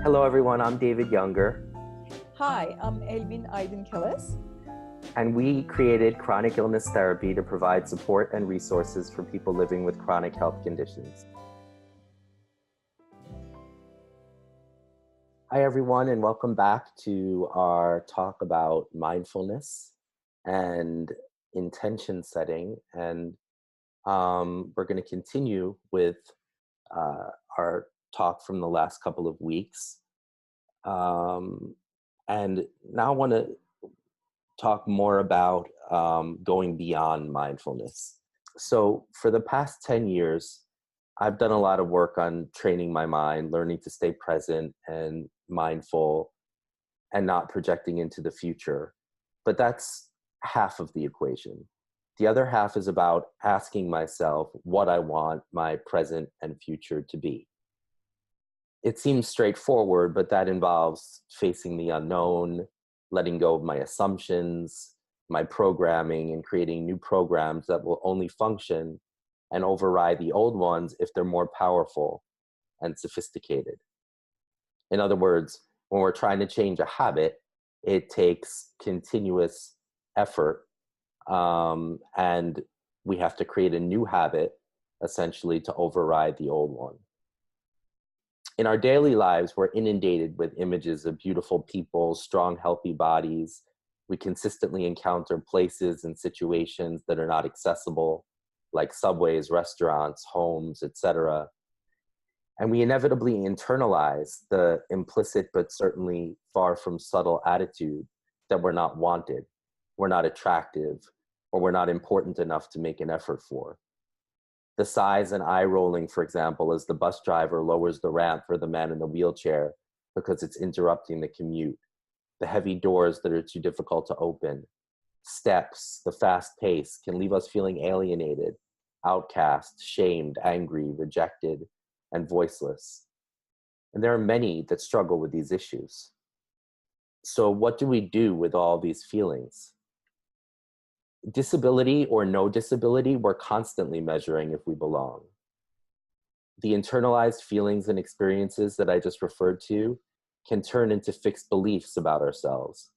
Hello, everyone. I'm David Younger, Hi, I'm Elvin Aydın-Keles. and we created chronic illness therapy to provide support and resources for people living with chronic health conditions. Hi, everyone, and welcome back to our talk about mindfulness and intention setting. And we're going to continue with our talk from the last couple of weeks. And now I want to talk more about going beyond mindfulness. So for the past 10 years, I've done a lot of work on training my mind, learning to stay present and mindful and not projecting into the future. But that's half of the equation. The other half is about asking myself what I want my present and future to be. It seems straightforward, but that involves facing the unknown, letting go of my assumptions, my programming, and creating new programs that will only function and override the old ones if they're more powerful and sophisticated. In other words, when we're trying to change a habit, it takes continuous effort, and we have to create a new habit, essentially, to override the old one. In our daily lives, we're inundated with images of beautiful people, strong, healthy bodies. We consistently encounter places and situations that are not accessible, like subways, restaurants, homes, etc. And we inevitably internalize the implicit but certainly far from subtle attitude that we're not wanted, we're not attractive, or we're not important enough to make an effort for. The sighs and eye rolling, for example, as the bus driver lowers the ramp for the man in the wheelchair because it's interrupting the commute. The heavy doors that are too difficult to open. Steps, the fast pace can leave us feeling alienated, outcast, shamed, angry, rejected, and voiceless. And there are many that struggle with these issues. So what do we do with all these feelings? Disability or no disability, we're constantly measuring if we belong. The internalized feelings and experiences that I just referred to can turn into fixed beliefs about ourselves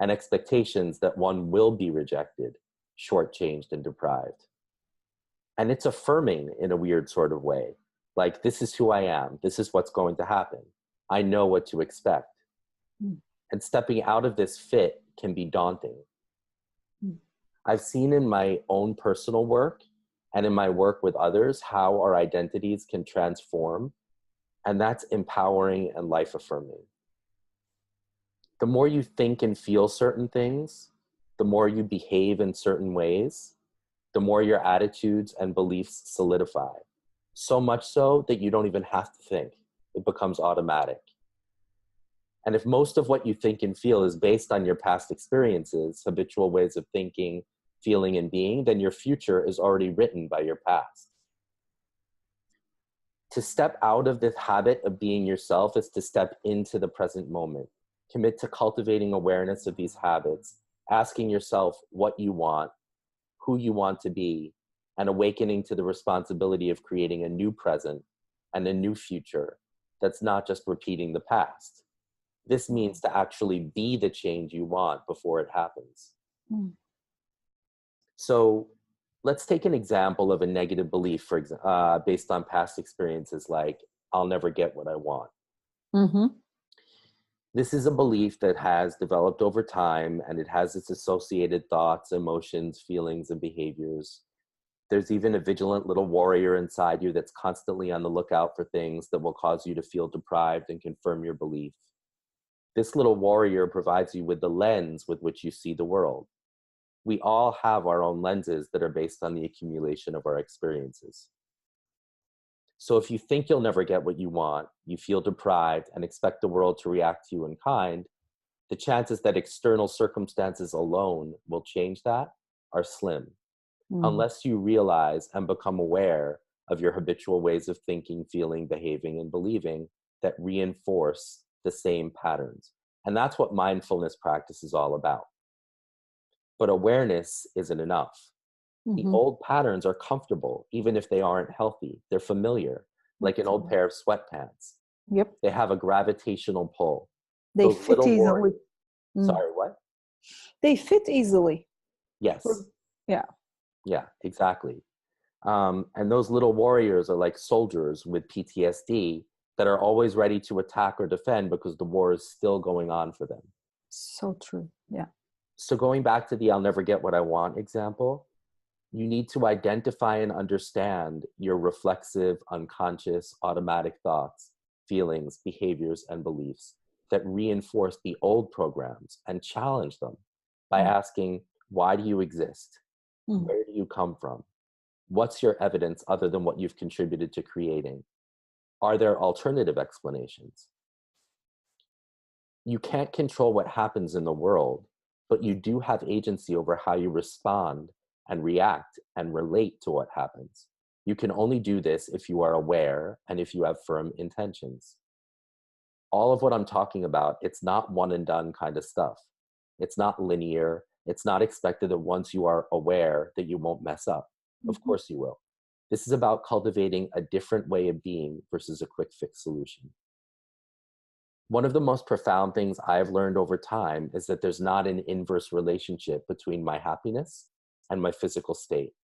and expectations that one will be rejected, shortchanged, and deprived. And it's affirming in a weird sort of way. Like, this is who I am. This is what's going to happen. I know what to expect. And stepping out of this fit can be daunting. I've seen in my own personal work and in my work with others how our identities can transform, and that's empowering and life-affirming. The more you think and feel certain things, the more you behave in certain ways, the more your attitudes and beliefs solidify. So much so that you don't even have to think. It becomes automatic. And if most of what you think and feel is based on your past experiences, habitual ways of thinking, feeling, and being, then your future is already written by your past. To step out of this habit of being yourself is to step into the present moment. Commit to cultivating awareness of these habits, asking yourself what you want, who you want to be, and awakening to the responsibility of creating a new present and a new future that's not just repeating the past. This means to actually be the change you want before it happens. So let's take an example of a negative belief, based on past experiences, like, I'll never get what I want. This is a belief that has developed over time, and it has its associated thoughts, emotions, feelings, and behaviors. There's even a vigilant little warrior inside you that's constantly on the lookout for things that will cause you to feel deprived and confirm your belief. This little warrior provides you with the lens with which you see the world. We all have our own lenses that are based on the accumulation of our experiences. So if you think you'll never get what you want, you feel deprived, and expect the world to react to you in kind, the chances that external circumstances alone will change that are slim, unless you realize and become aware of your habitual ways of thinking, feeling, behaving, and believing that reinforce the same patterns. And that's what mindfulness practice is all about. But awareness isn't enough. The old patterns are comfortable, even if they aren't healthy. They're familiar, like an old pair of sweatpants. Yep. They have a gravitational pull. They Those fit little easily. warriors. Mm. Sorry, what? They fit easily. Yes. Yeah. Yeah, exactly. And those little warriors are like soldiers with PTSD that are always ready to attack or defend because the war is still going on for them. So true. Yeah. So going back to the I'll never get what I want example, you need to identify and understand your reflexive, unconscious, automatic thoughts, feelings, behaviors, and beliefs that reinforce the old programs and challenge them by Mm. asking, why do you exist? Mm. Where do you come from? What's your evidence other than what you've contributed to creating? Are there alternative explanations? You can't control what happens in the world, but you do have agency over how you respond and react and relate to what happens. You can only do this if you are aware and if you have firm intentions. All of what I'm talking about, it's not one and done kind of stuff. It's not linear. It's not expected that once you are aware that you won't mess up. Of Mhm. course you will. This is about cultivating a different way of being versus a quick fix solution. One of the most profound things I've learned over time is that there's not an inverse relationship between my happiness and my physical state.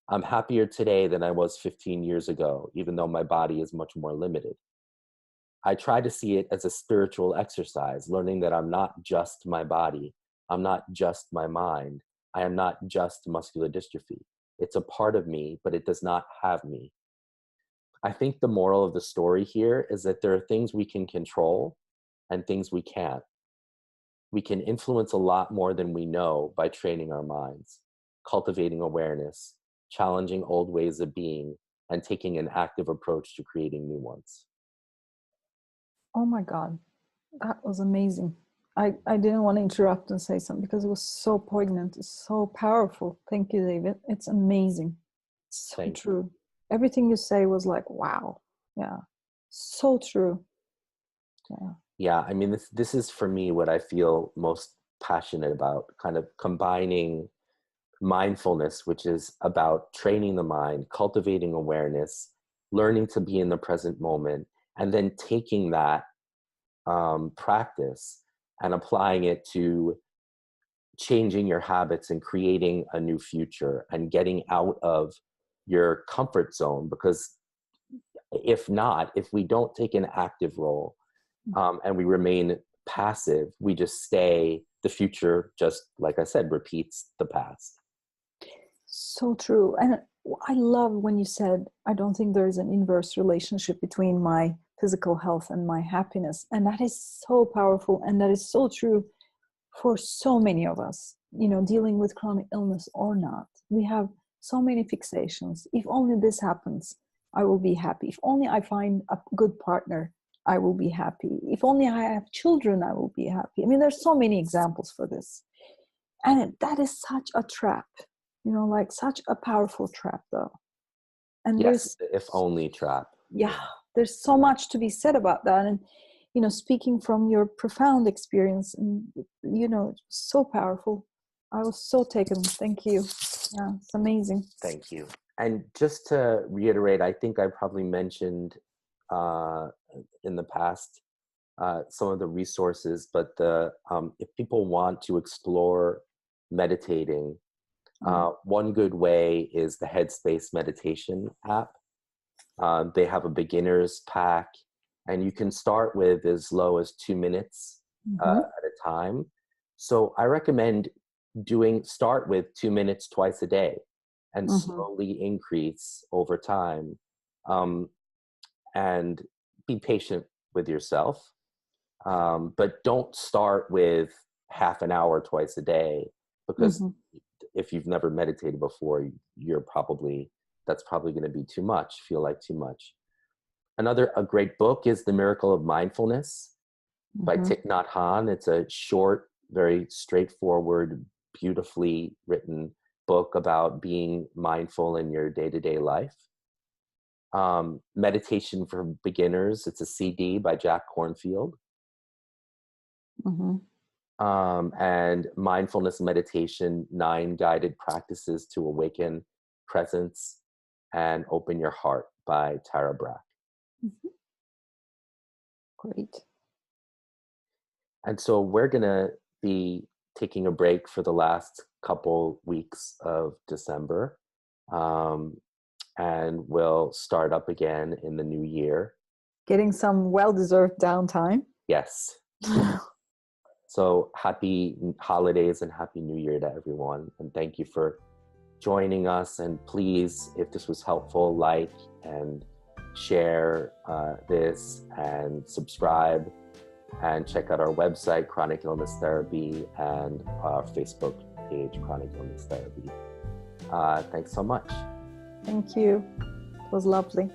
I'm happier today than I was 15 years ago, even though my body is much more limited. I try to see it as a spiritual exercise, learning that I'm not just my body. I'm not just my mind. I am not just muscular dystrophy. It's a part of me, but it does not have me. I think the moral of the story here is that there are things we can control and things we can't. We can influence a lot more than we know by training our minds, cultivating awareness, challenging old ways of being, and taking an active approach to creating new ones. Oh my God. That was amazing. I didn't want to interrupt and say something because it was so poignant. It's so powerful. Thank you, David. It's amazing. It's so Thank you. true. Everything you say was like, wow. Yeah. So true. Yeah. Yeah, I mean, this is for me what I feel most passionate about, kind of combining mindfulness, which is about training the mind, cultivating awareness, learning to be in the present moment, and then taking that practice and applying it to changing your habits and creating a new future and getting out of your comfort zone. Because if we don't take an active role and we remain passive, we just stay, the future, just like I said, repeats the past. So true. And I love when you said, I don't think there is an inverse relationship between my physical health and my happiness. And that is so powerful. And that is so true for so many of us, dealing with chronic illness or not. We have so many fixations. If only this happens, I will be happy. If only I find a good partner, I will be happy. If only I have children, I will be happy. I mean, there's so many examples for this. And that is such a trap, like such a powerful trap, though. And Yes, there's, if only trap. yeah, there's so much to be said about that. And, speaking from your profound experience, and, it's so powerful. I was so taken. Thank you. Yeah, it's amazing. Thank you. And just to reiterate, I think I probably mentioned uh, in the past some of the resources, but if people want to explore meditating, one good way is the Headspace meditation app. They have a beginner's pack, and you can start with as low as 2 minutes Mm-hmm. at a time. So I recommend start with 2 minutes twice a day and Mm-hmm. slowly increase over time, um, and be patient with yourself. But don't start with half an hour twice a day, because Mm-hmm. if you've never meditated before, that's probably going to be too much, feel like too much. A great book is The Miracle of Mindfulness by Mm-hmm. Thich Nhat Hanh. It's a short, very straightforward, beautifully written book about being mindful in your day-to-day life. Meditation for Beginners, it's a CD by Jack Kornfield. Mm-hmm. And Mindfulness Meditation, 9 Guided Practices to Awaken Presence and Open Your Heart by Tara Brach. Mm-hmm. Great. And so we're going to be taking a break for the last couple weeks of December. And we'll start up again in the new year. Getting some well-deserved downtime. Yes. So happy holidays and happy new year to everyone. And thank you for joining us. And please, if this was helpful, like and share this and subscribe, and check out our website, Chronic Illness Therapy, and our Facebook page, Chronic Illness Therapy. Thanks so much. Thank you. It was lovely.